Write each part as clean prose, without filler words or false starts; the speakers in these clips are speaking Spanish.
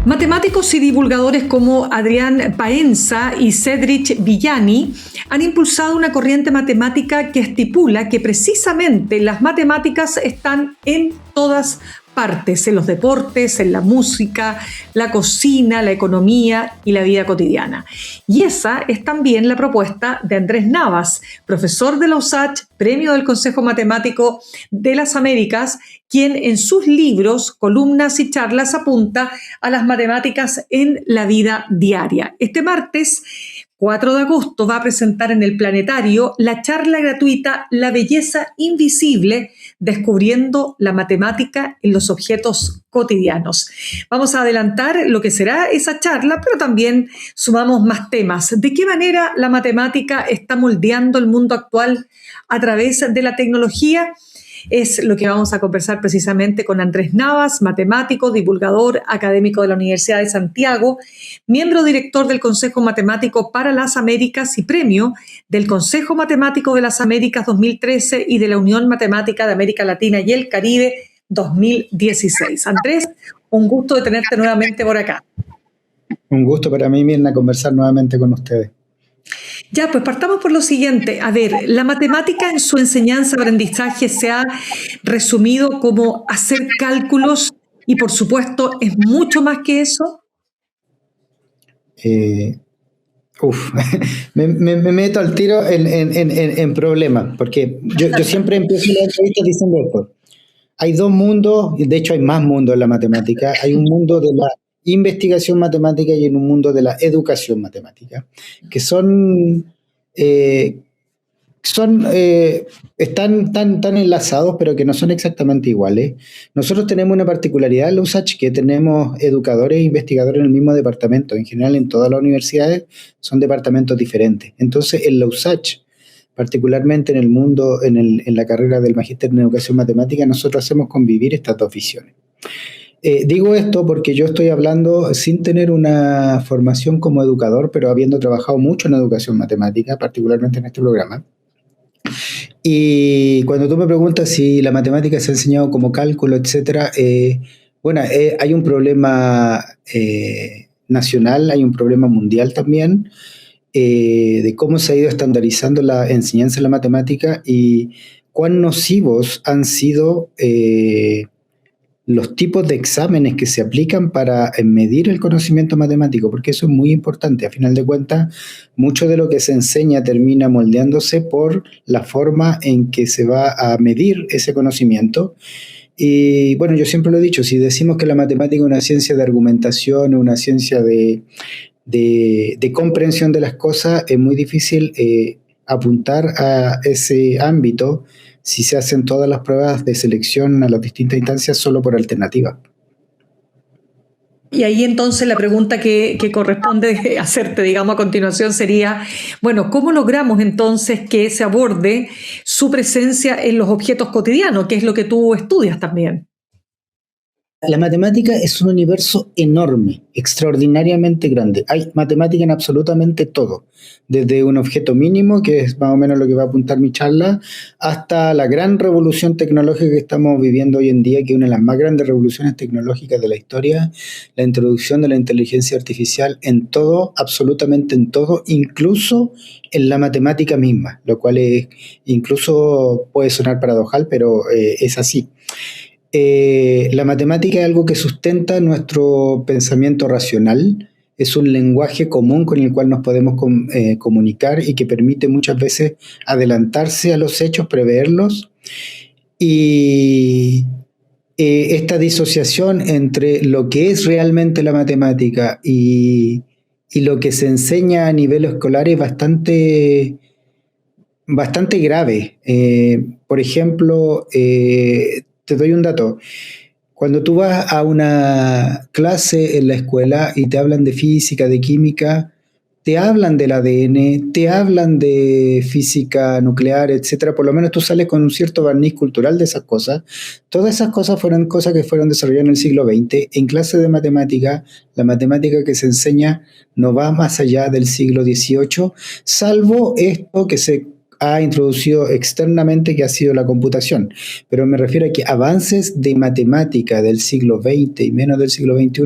Matemáticos y divulgadores como Adrián Paenza y Cedric Villani han impulsado una corriente matemática que estipula que precisamente las matemáticas están en todas partes, en los deportes, en la música, la cocina, la economía y la vida cotidiana. Y esa es también la propuesta de Andrés Navas, profesor de la USACH, premio del Consejo Matemático de las Américas, quien en sus libros, columnas y charlas apunta a las matemáticas en la vida diaria. Este martes 4 de agosto va a presentar en el Planetario la charla gratuita La belleza invisible, descubriendo la matemática en los objetos cotidianos. Vamos a adelantar lo que será esa charla, pero también sumamos más temas. ¿De qué manera la matemática está moldeando el mundo actual a través de la tecnología? Es lo que vamos a conversar precisamente con Andrés Navas, matemático, divulgador, académico de la Universidad de Santiago, miembro director del Consejo Matemático para las Américas y premio del Consejo Matemático de las Américas 2013 y de la Unión Matemática de América Latina y el Caribe 2016. Andrés, un gusto de tenerte nuevamente por acá. Un gusto para mí, Mirna, conversar nuevamente con ustedes. Ya, pues partamos por lo siguiente. A ver, la matemática en su enseñanza-aprendizaje se ha resumido como hacer cálculos y, por supuesto, ¿es mucho más que eso? Me meto al tiro en problemas, porque yo siempre empiezo la entrevista diciendo esto. Hay dos mundos, de hecho hay más mundos en la matemática. Hay un mundo de la investigación matemática y en un mundo de la educación matemática, que están tan enlazados, pero que no son exactamente iguales. Nosotros tenemos una particularidad en la USACH, que tenemos educadores e investigadores en el mismo departamento. En general, en todas las universidades son departamentos diferentes. Entonces, en la USACH, particularmente en el mundo, en la carrera del magíster en educación matemática, nosotros hacemos convivir estas dos visiones. Digo esto porque yo estoy hablando sin tener una formación como educador, pero habiendo trabajado mucho en educación matemática, particularmente en este programa. Y cuando tú me preguntas si la matemática se ha enseñado como cálculo, etcétera, hay un problema nacional, hay un problema mundial también, de cómo se ha ido estandarizando la enseñanza de la matemática y cuán nocivos han sido los tipos de exámenes que se aplican para medir el conocimiento matemático, porque eso es muy importante. A final de cuentas, mucho de lo que se enseña termina moldeándose por la forma en que se va a medir ese conocimiento. Y bueno, yo siempre lo he dicho, si decimos que la matemática es una ciencia de argumentación, una ciencia de comprensión de las cosas, es muy difícil apuntar a ese ámbito si se hacen todas las pruebas de selección a las distintas instancias solo por alternativa. Y ahí entonces la pregunta que corresponde hacerte, digamos, a continuación sería, bueno, ¿cómo logramos entonces que se aborde su presencia en los objetos cotidianos, que es lo que tú estudias también? La matemática es un universo enorme, extraordinariamente grande. Hay matemática en absolutamente todo, desde un objeto mínimo, que es más o menos lo que va a apuntar mi charla, hasta la gran revolución tecnológica que estamos viviendo hoy en día, que es una de las más grandes revoluciones tecnológicas de la historia, la introducción de la inteligencia artificial en todo, absolutamente en todo, incluso en la matemática misma, lo cual incluso puede sonar paradojal, pero es así. La matemática es algo que sustenta nuestro pensamiento racional, es un lenguaje común con el cual nos podemos comunicar y que permite muchas veces adelantarse a los hechos, preverlos. Y esta disociación entre lo que es realmente la matemática y lo que se enseña a nivel escolar es bastante grave. Por ejemplo, te doy un dato. Cuando tú vas a una clase en la escuela y te hablan de física, de química, te hablan del ADN, te hablan de física nuclear, etcétera. Por lo menos tú sales con un cierto barniz cultural de esas cosas. Todas esas cosas fueron cosas que fueron desarrolladas en el siglo XX. En clase de matemática, la matemática que se enseña no va más allá del siglo XVIII, salvo esto que se ha introducido externamente, que ha sido la computación. Pero me refiero a que avances de matemática del siglo XX y menos del siglo XXI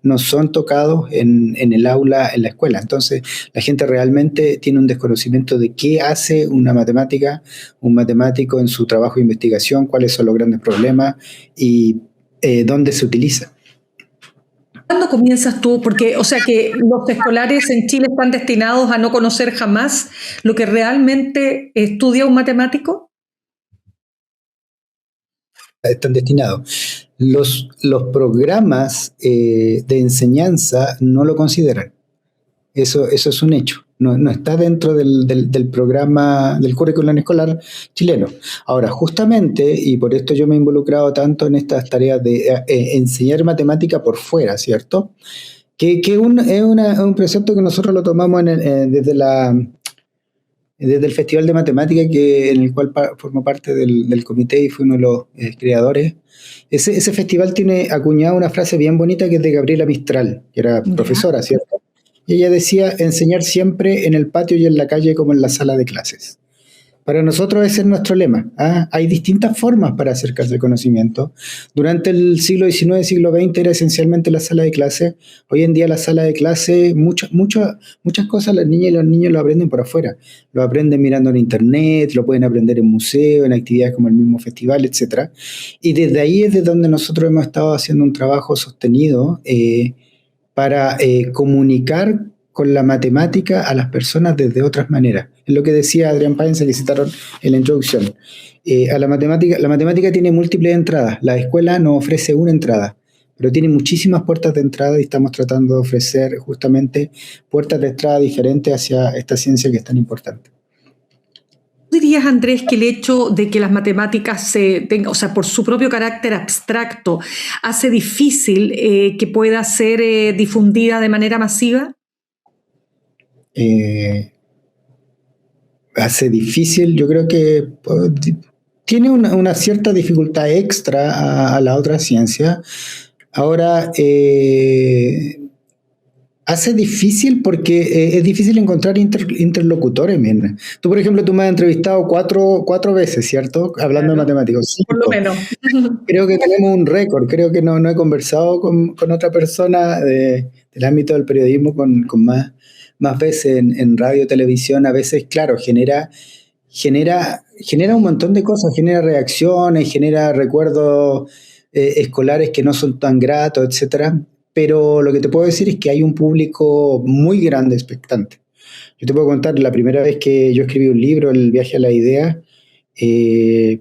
no son tocados en el aula, en la escuela. Entonces, la gente realmente tiene un desconocimiento de qué hace una matemática, un matemático en su trabajo de investigación, cuáles son los grandes problemas y dónde se utiliza. ¿Cuándo comienzas tú? Porque, o sea, que los escolares en Chile están destinados a no conocer jamás lo que realmente estudia un matemático. Están destinados. Los programas de enseñanza no lo consideran. Eso es un hecho. No está dentro del programa, del currículum escolar chileno. Ahora, justamente, y por esto yo me he involucrado tanto en estas tareas de enseñar matemática por fuera, ¿cierto? Que es un precepto que nosotros lo tomamos desde el Festival de Matemática, en el cual formo parte del comité y fui uno de los creadores. Ese festival tiene acuñada una frase bien bonita que es de Gabriela Mistral, que era profesora, ¿cierto? Y ella decía, enseñar siempre en el patio y en la calle como en la sala de clases. Para nosotros ese es nuestro lema. Hay distintas formas para acercarse al conocimiento. Durante el siglo XIX, siglo XX era esencialmente la sala de clase. Hoy en día la sala de clase, muchas cosas las niñas y los niños lo aprenden por afuera. Lo aprenden mirando en internet, lo pueden aprender en museos, en actividades como el mismo festival, etc. Y desde ahí es de donde nosotros hemos estado haciendo un trabajo sostenido para comunicar con la matemática a las personas desde otras maneras. Es lo que decía Adrián Paenza, que citaron en la introducción. La matemática tiene múltiples entradas. La escuela nos ofrece una entrada, pero tiene muchísimas puertas de entrada y estamos tratando de ofrecer justamente puertas de entrada diferentes hacia esta ciencia que es tan importante. ¿Tú dirías, Andrés, que el hecho de que las matemáticas o sea, por su propio carácter abstracto, hace difícil que pueda ser difundida de manera masiva? Hace difícil, yo creo que tiene una cierta dificultad extra a la otra ciencia. Ahora, hace difícil porque es difícil encontrar interlocutores. Mira. Tú, por ejemplo, tú me has entrevistado cuatro veces, ¿cierto? Hablando de matemáticos. 5. Por lo menos. Creo que tenemos un récord. Creo que no he conversado con otra persona del ámbito del periodismo con más veces en radio, televisión. A veces, claro, genera un montón de cosas. Genera reacciones, genera recuerdos escolares que no son tan gratos, etcétera. Pero lo que te puedo decir es que hay un público muy grande expectante. Yo te puedo contar, la primera vez que yo escribí un libro, El viaje a la idea,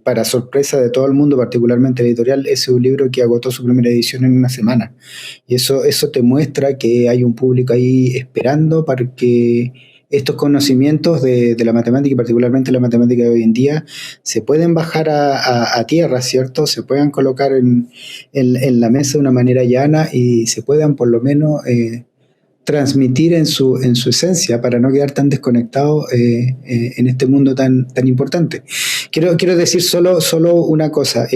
para sorpresa de todo el mundo, particularmente la editorial, ese es un libro que agotó su primera edición en una semana. Y eso te muestra que hay un público ahí esperando para que estos conocimientos de la matemática, y particularmente la matemática de hoy en día, se pueden bajar a tierra, ¿cierto? Se puedan colocar en la mesa de una manera llana y se puedan por lo menos transmitir en su esencia para no quedar tan desconectados en este mundo tan importante. Quiero decir solo una cosa.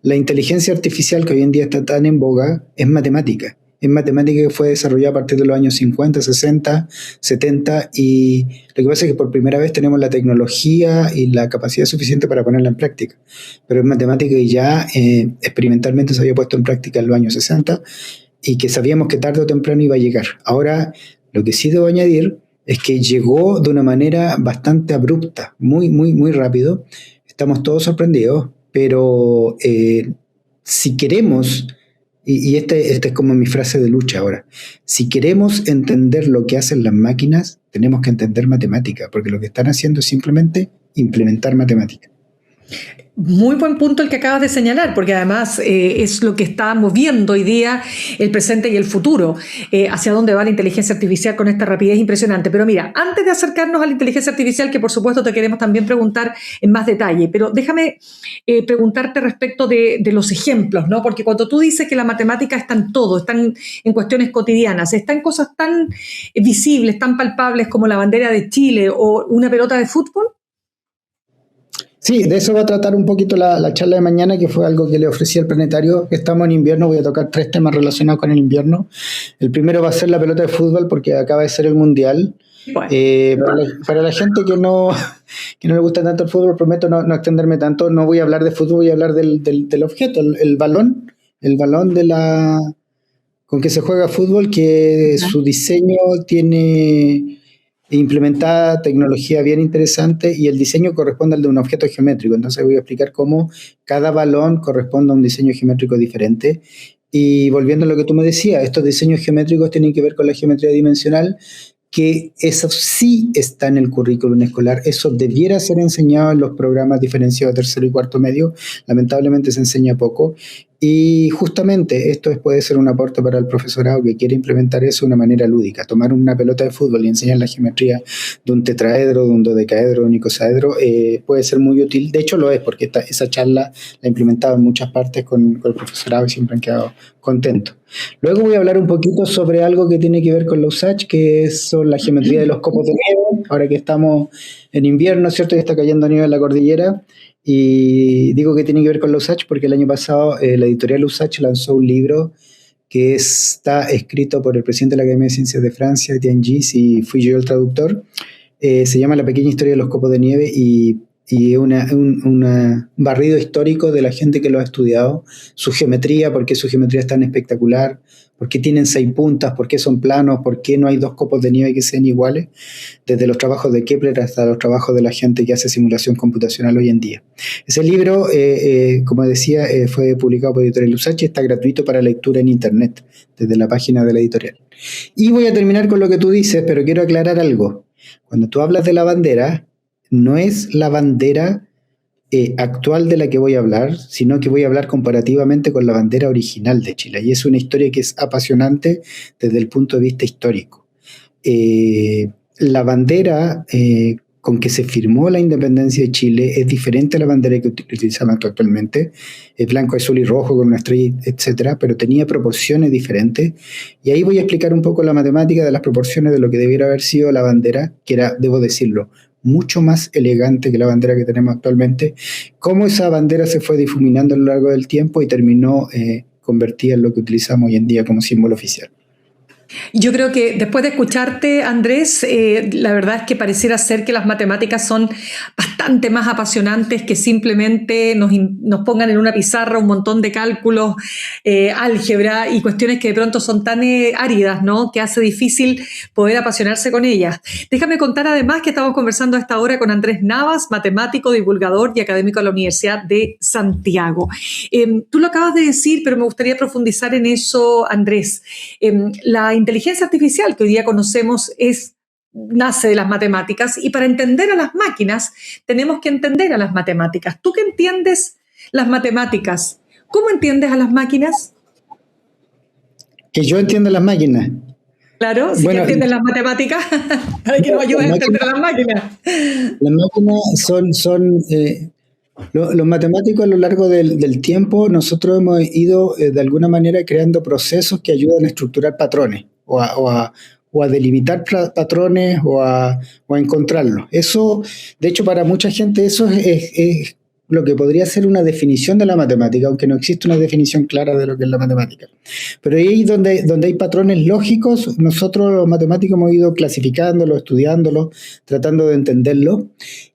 La inteligencia artificial que hoy en día está tan en boga es matemática. Es matemática que fue desarrollada a partir de los años 50, 60, 70 y lo que pasa es que por primera vez tenemos la tecnología y la capacidad suficiente para ponerla en práctica. Pero es matemática que ya experimentalmente se había puesto en práctica en los años 60 y que sabíamos que tarde o temprano iba a llegar. Ahora, lo que sí debo añadir es que llegó de una manera bastante abrupta, muy rápido. Estamos todos sorprendidos, pero si queremos, y esta es como mi frase de lucha ahora, si queremos entender lo que hacen las máquinas, tenemos que entender matemática, porque lo que están haciendo es simplemente implementar matemática. Muy buen punto el que acabas de señalar, porque además es lo que está moviendo hoy día el presente y el futuro, hacia dónde va la inteligencia artificial con esta rapidez impresionante. Pero mira, antes de acercarnos a la inteligencia artificial, que por supuesto te queremos también preguntar en más detalle, pero déjame preguntarte respecto de los ejemplos, ¿no? Porque cuando tú dices que la matemática está en todo, están en cuestiones cotidianas, está en cosas tan visibles, tan palpables como la bandera de Chile o una pelota de fútbol. Sí, de eso va a tratar un poquito la charla de mañana, que fue algo que le ofrecí al planetario. Estamos en invierno, voy a tocar 3 temas relacionados con el invierno. El primero va a ser la pelota de fútbol, porque acaba de ser el Mundial. Bueno, Para la gente que no le gusta tanto el fútbol, prometo no extenderme tanto, no voy a hablar de fútbol, voy a hablar del objeto, el balón con que se juega fútbol, que su diseño tiene implementada tecnología bien interesante y el diseño corresponde al de un objeto geométrico. Entonces voy a explicar cómo cada balón corresponde a un diseño geométrico diferente. Y volviendo a lo que tú me decías, estos diseños geométricos tienen que ver con la geometría dimensional, que eso sí está en el currículum escolar, eso debiera ser enseñado en los programas diferenciados tercero y cuarto medio, lamentablemente se enseña poco, y justamente esto puede ser un aporte para el profesorado que quiere implementar eso de una manera lúdica, tomar una pelota de fútbol y enseñar la geometría de un tetraedro, de un dodecaedro, de un icosaedro, puede ser muy útil, de hecho lo es, porque esa charla la he implementado en muchas partes con el profesorado y siempre han quedado contentos. Luego voy a hablar un poquito sobre algo que tiene que ver con la USACH, que es la geometría de los copos de nieve, ahora que estamos en invierno, ¿cierto? Y está cayendo nieve en la cordillera. Y digo que tiene que ver con la USACH porque el año pasado la editorial USACH lanzó un libro que está escrito por el presidente de la Academia de Ciencias de Francia, Etienne Gis, y fui yo el traductor. Se llama La pequeña historia de los copos de nieve y es un barrido histórico de la gente que lo ha estudiado, su geometría, por qué su geometría es tan espectacular, por qué tienen 6 puntas, por qué son planos, por qué no hay 2 copos de nieve que sean iguales, desde los trabajos de Kepler hasta los trabajos de la gente que hace simulación computacional hoy en día. Ese libro, como decía, fue publicado por Editorial USACH y está gratuito para lectura en internet, desde la página de la editorial. Y voy a terminar con lo que tú dices, pero quiero aclarar algo. Cuando tú hablas de la bandera, no es la bandera actual de la que voy a hablar, sino que voy a hablar comparativamente con la bandera original de Chile. Y es una historia que es apasionante desde el punto de vista histórico. La bandera con que se firmó la independencia de Chile es diferente a la bandera que utilizamos actualmente. Es blanco, azul y rojo con una estrella, etcétera, pero tenía proporciones diferentes. Y ahí voy a explicar un poco la matemática de las proporciones de lo que debiera haber sido la bandera, que era, debo decirlo, mucho más elegante que la bandera que tenemos actualmente, cómo esa bandera se fue difuminando a lo largo del tiempo y terminó convertida en lo que utilizamos hoy en día como símbolo oficial. Yo creo que después de escucharte, Andrés, la verdad es que pareciera ser que las matemáticas son bastante más apasionantes que simplemente nos pongan en una pizarra un montón de cálculos, álgebra y cuestiones que de pronto son tan áridas, ¿no? Que hace difícil poder apasionarse con ellas. Déjame contar además que estamos conversando a esta hora con Andrés Navas, matemático, divulgador y académico de la Universidad de Santiago. Tú lo acabas de decir, pero me gustaría profundizar en eso, Andrés. La inteligencia artificial que hoy día conocemos nace de las matemáticas y para entender a las máquinas tenemos que entender a las matemáticas. ¿Tú qué entiendes las matemáticas? ¿Cómo entiendes a las máquinas? Que yo entiendo las máquinas. Claro, si bueno, entiendes las matemáticas, para que nos ayudes a entender a las máquinas. Las máquinas son los matemáticos a lo largo del tiempo, nosotros hemos ido de alguna manera creando procesos que ayudan a estructurar patrones o a delimitar patrones o a encontrarlos. Eso, de hecho, para mucha gente eso es lo que podría ser una definición de la matemática, aunque no existe una definición clara de lo que es la matemática. Pero ahí donde hay patrones lógicos, nosotros los matemáticos hemos ido clasificándolos, estudiándolos, tratando de entenderlos.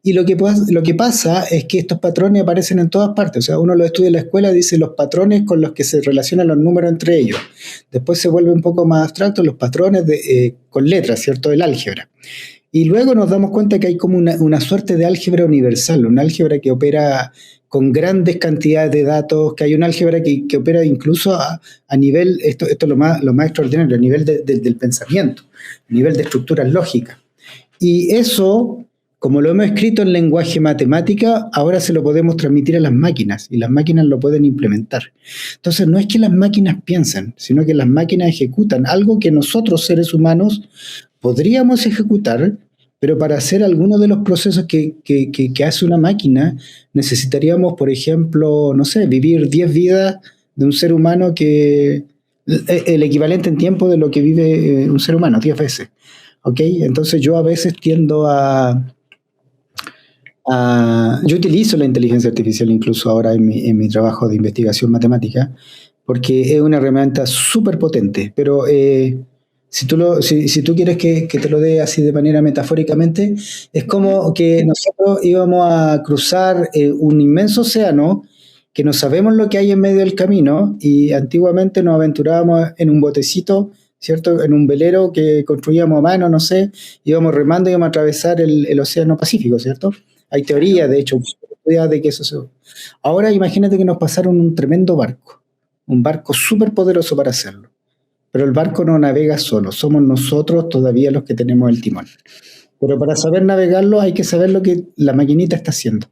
Y lo que pasa es que estos patrones aparecen en todas partes. O sea, uno los estudia en la escuela, dice los patrones con los que se relacionan los números entre ellos. Después se vuelve un poco más abstracto los patrones con letras, ¿cierto? Del álgebra. Y luego nos damos cuenta que hay como una suerte de álgebra universal, una álgebra que opera con grandes cantidades de datos, que hay un álgebra que opera incluso a nivel, esto es lo más extraordinario, a nivel del pensamiento, a nivel de estructuras lógicas. Y eso, como lo hemos escrito en lenguaje matemática, ahora se lo podemos transmitir a las máquinas, y las máquinas lo pueden implementar. Entonces, no es que las máquinas piensen, sino que las máquinas ejecutan algo que nosotros, seres humanos, podríamos ejecutar, pero para hacer algunos de los procesos que hace una máquina, necesitaríamos, por ejemplo, no sé, vivir 10 vidas de un ser humano que el equivalente en tiempo de lo que vive un ser humano, 10 veces. ¿Ok? Entonces yo a veces tiendo yo utilizo la inteligencia artificial incluso ahora en mi trabajo de investigación matemática, porque es una herramienta súper potente, pero Si tú quieres que te lo dé así de manera metafóricamente, es como que nosotros íbamos a cruzar un inmenso océano, que no sabemos lo que hay en medio del camino, y antiguamente nos aventurábamos en un botecito, ¿cierto? En un velero que construíamos a mano, no sé, íbamos remando y íbamos a atravesar el Océano Pacífico, ¿cierto? Hay teorías, de hecho, de que eso se... Ahora imagínate que nos pasaron un barco súper poderoso para hacerlo. Pero el barco no navega solo, somos nosotros todavía los que tenemos el timón. Pero para saber navegarlo hay que saber lo que la maquinita está haciendo.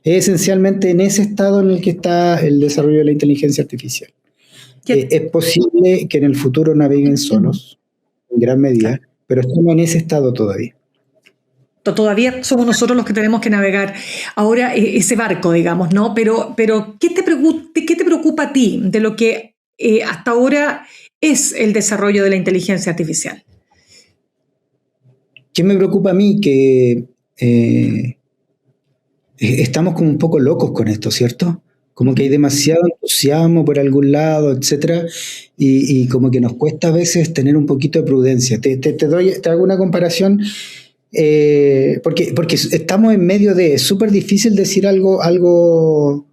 Es esencialmente en ese estado en el que está el desarrollo de la inteligencia artificial. Es posible que en el futuro naveguen solos, en gran medida, pero estamos en ese estado todavía. Todavía somos nosotros los que tenemos que navegar ahora ese barco, digamos, ¿no? Pero ¿qué te preocupa a ti de lo que hasta ahora es el desarrollo de la inteligencia artificial? ¿Qué me preocupa a mí? Que estamos como un poco locos con esto, ¿cierto? Como que hay demasiado entusiasmo por algún lado, etcétera, y como que nos cuesta a veces tener un poquito de prudencia. Te hago una comparación, porque estamos en medio de... Es súper difícil decir algo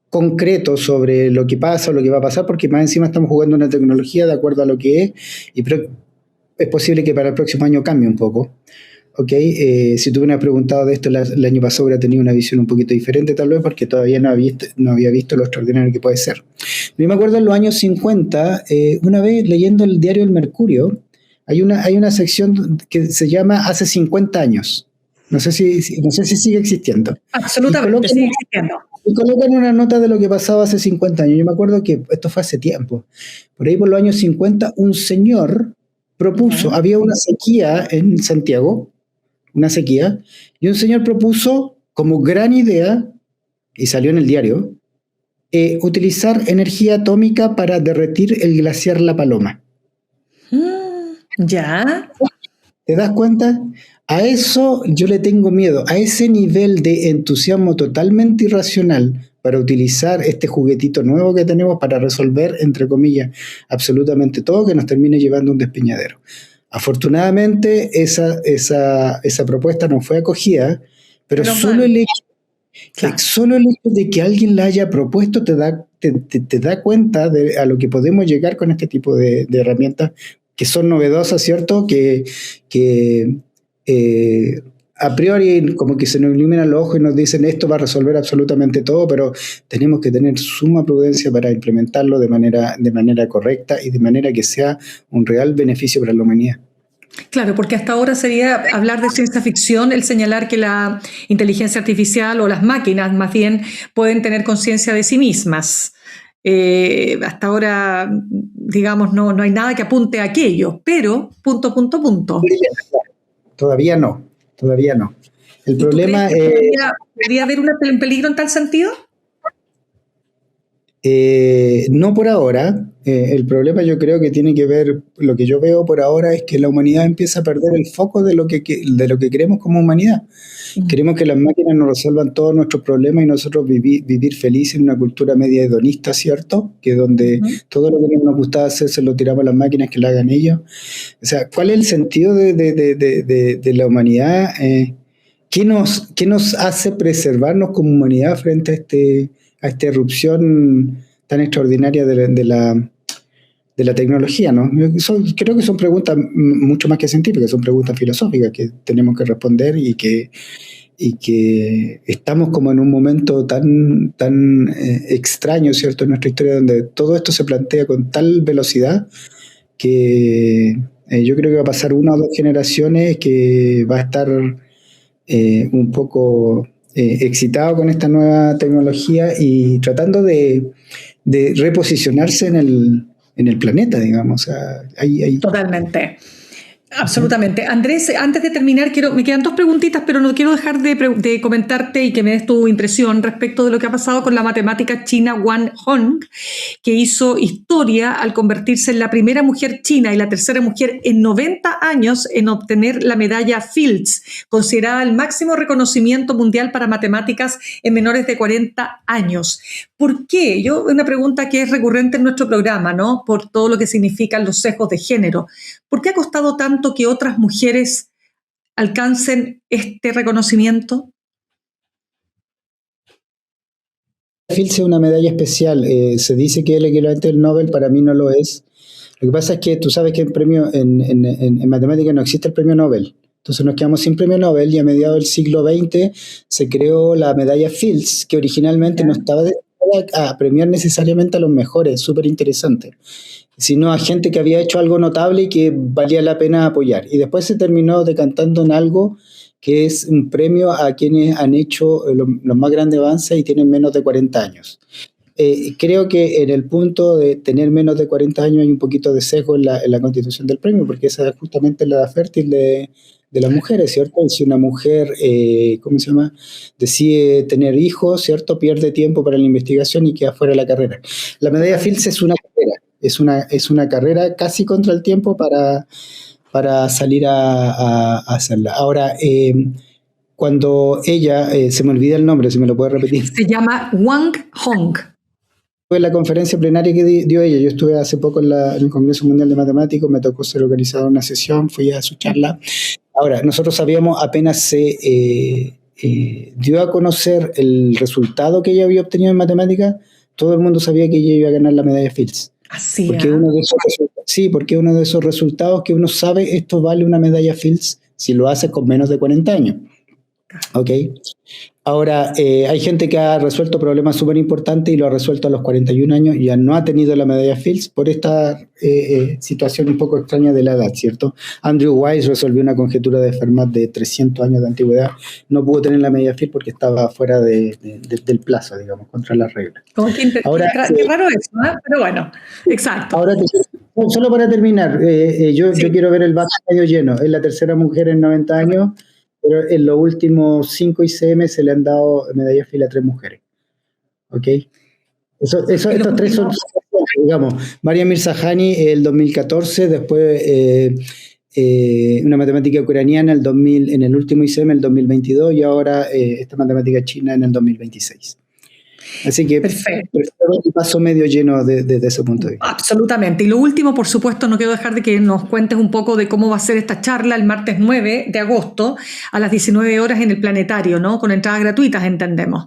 concreto sobre lo que pasa o lo que va a pasar, porque más encima estamos jugando una tecnología de acuerdo a lo que es, pero es posible que para el próximo año cambie un poco. Okay, si tú me hubieras preguntado de esto el año pasado, hubiera tenido una visión un poquito diferente tal vez, porque todavía no había visto lo extraordinario que puede ser. Yo me acuerdo en los años 50, una vez leyendo el diario El Mercurio, hay una sección que se llama Hace 50 años. No sé si sigue existiendo. Absolutamente, sigue existiendo. Y colocan una nota de lo que pasaba hace 50 años. Yo me acuerdo que esto fue hace tiempo. Por ahí por los años 50, un señor propuso, había una sequía en Santiago, y un señor propuso como gran idea, y salió en el diario, utilizar energía atómica para derretir el glaciar La Paloma. ¿Ya? ¿Te das cuenta? A eso yo le tengo miedo, a ese nivel de entusiasmo totalmente irracional para utilizar este juguetito nuevo que tenemos para resolver, entre comillas, absolutamente todo, que nos termine llevando a un despeñadero. Afortunadamente esa propuesta no fue acogida, pero solo el hecho de que alguien la haya propuesto te da cuenta de a lo que podemos llegar con este tipo de herramientas que son novedosas, ¿cierto? Que a priori como que se nos iluminan los ojos y nos dicen esto va a resolver absolutamente todo, pero tenemos que tener suma prudencia para implementarlo de manera correcta y de manera que sea un real beneficio para la humanidad. Claro, porque hasta ahora sería hablar de ciencia ficción el señalar que la inteligencia artificial o las máquinas más bien pueden tener conciencia de sí mismas. Hasta ahora, digamos, no hay nada que apunte a aquello, pero punto. Todavía no. El problema es... ¿Podría haber un peligro en tal sentido? No por ahora. El problema yo creo que tiene que ver, lo que yo veo por ahora es que la humanidad empieza a perder el foco de lo que queremos como humanidad. Queremos que las máquinas nos resuelvan todos nuestros problemas y nosotros vivir felices en una cultura media hedonista, ¿cierto? Que donde todo lo que nos gustaba hacer se lo tiramos a las máquinas que lo hagan ellos. O sea, ¿cuál es el sentido de la humanidad? ¿Qué nos hace preservarnos como humanidad frente a esta erupción tan extraordinaria de la tecnología, ¿no? Creo que son preguntas mucho más que científicas, son preguntas filosóficas que tenemos que responder y que estamos como en un momento tan extraño, ¿cierto?, en nuestra historia, donde todo esto se plantea con tal velocidad que yo creo que va a pasar 1 o 2 generaciones que va a estar un poco excitado con esta nueva tecnología y tratando de reposicionarse en el planeta, digamos. O sea, Totalmente. Absolutamente. Andrés, antes de terminar, me quedan 2 preguntitas, pero no quiero dejar de comentarte y que me des tu impresión respecto de lo que ha pasado con la matemática china Wang Hong, que hizo historia al convertirse en la primera mujer china y la tercera mujer en 90 años en obtener la medalla Fields, considerada el máximo reconocimiento mundial para matemáticas en menores de 40 años. ¿Por qué? Una pregunta que es recurrente en nuestro programa, ¿no? Por todo lo que significan los sesgos de género. ¿Por qué ha costado tanto que otras mujeres alcancen este reconocimiento? Fields es una medalla especial. Se dice que es el equivalente del Nobel, para mí no lo es. Lo que pasa es que tú sabes que en matemáticas no existe el premio Nobel. Entonces nos quedamos sin premio Nobel y a mediados del siglo XX se creó la medalla Fields, que originalmente no estaba destinada a premiar necesariamente a los mejores, súper interesante, sino a gente que había hecho algo notable y que valía la pena apoyar. Y después se terminó decantando en algo que es un premio a quienes han hecho los más grandes avances y tienen menos de 40 años. Creo que en el punto de tener menos de 40 años hay un poquito de sesgo en la constitución del premio, porque esa es justamente la edad fértil de las mujeres, ¿cierto? Y si una mujer, decide tener hijos, ¿cierto? Pierde tiempo para la investigación y queda fuera de la carrera. La medalla Fields es una carrera, es una carrera casi contra el tiempo para salir a hacerla. Ahora, cuando ella, se me olvida el nombre, si me lo puede repetir. Se llama Wang Hong. En la conferencia plenaria que dio ella, yo estuve hace poco en el Congreso Mundial de Matemáticos, me tocó ser organizada una sesión, fui a su charla. Ahora, nosotros sabíamos, apenas se dio a conocer el resultado que ella había obtenido en matemáticas, todo el mundo sabía que ella iba a ganar la medalla Fields. Así porque porque uno de esos resultados que uno sabe, esto vale una medalla Fields si lo haces con menos de 40 años. ¿Ok? Ahora, hay gente que ha resuelto problemas súper importantes y lo ha resuelto a los 41 años y ya no ha tenido la medalla Fields por esta situación un poco extraña de la edad, ¿cierto? Andrew Weiss resolvió una conjetura de Fermat de 300 años de antigüedad. No pudo tener la medalla Fields porque estaba fuera del plazo, digamos, contra las reglas. Qué raro eso, ¿no? Pero bueno, exacto. Ahora, solo para terminar, yo quiero ver el vaso medio lleno. Es la tercera mujer en 90 años. Pero en los últimos 5 ICM se le han dado medallas Fields a 3 mujeres. ¿Ok? Estos 3 son, digamos, Maria Mirzakhani el 2014, después una matemática ucraniana en el último ICM el 2022 y ahora esta matemática china en el 2026. Así que perfecto. El paso medio lleno desde ese punto de vista. Absolutamente. Y lo último, por supuesto, no quiero dejar de que nos cuentes un poco de cómo va a ser esta charla el martes 9 de agosto a las 19 horas en el Planetario, ¿no? Con entradas gratuitas, entendemos.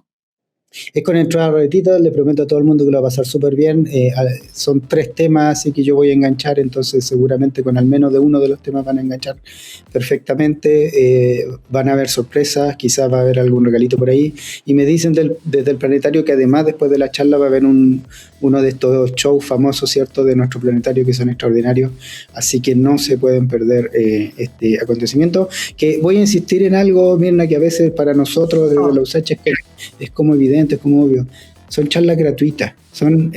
Es con entrada gratuita, le prometo a todo el mundo que lo va a pasar súper bien. Son 3 temas, así que yo voy a enganchar, entonces seguramente con al menos de uno de los temas van a enganchar perfectamente. Van a haber sorpresas, quizás va a haber algún regalito por ahí. Y me dicen desde el Planetario que además después de la charla va a haber uno de estos shows famosos, ¿cierto?, de nuestro Planetario que son extraordinarios. Así que no se pueden perder este acontecimiento. Que voy a insistir en algo, Mirna, que a veces para nosotros desde la USACH es como evidente, es como obvio. Son charlas gratuitas, son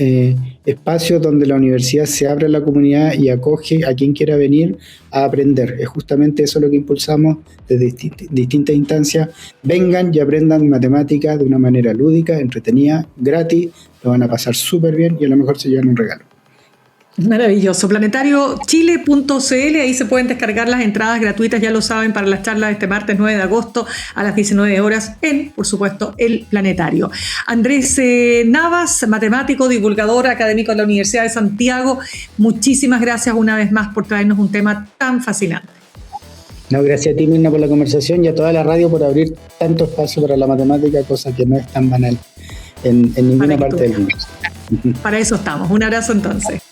espacios donde la universidad se abre a la comunidad y acoge a quien quiera venir a aprender. Es justamente eso lo que impulsamos desde distintas instancias. Vengan y aprendan matemáticas de una manera lúdica, entretenida, gratis, lo van a pasar súper bien y a lo mejor se llevan un regalo. Maravilloso. PlanetarioChile.cl, ahí se pueden descargar las entradas gratuitas, ya lo saben, para las charlas de este martes 9 de agosto a las 19 horas en, por supuesto, el Planetario. Andrés Navas, matemático, divulgador, académico de la Universidad de Santiago, muchísimas gracias una vez más por traernos un tema tan fascinante. No, gracias a ti, Mirna, por la conversación y a toda la radio por abrir tanto espacio para la matemática, cosa que no es tan banal en ninguna parte del mundo. Para eso estamos. Un abrazo entonces.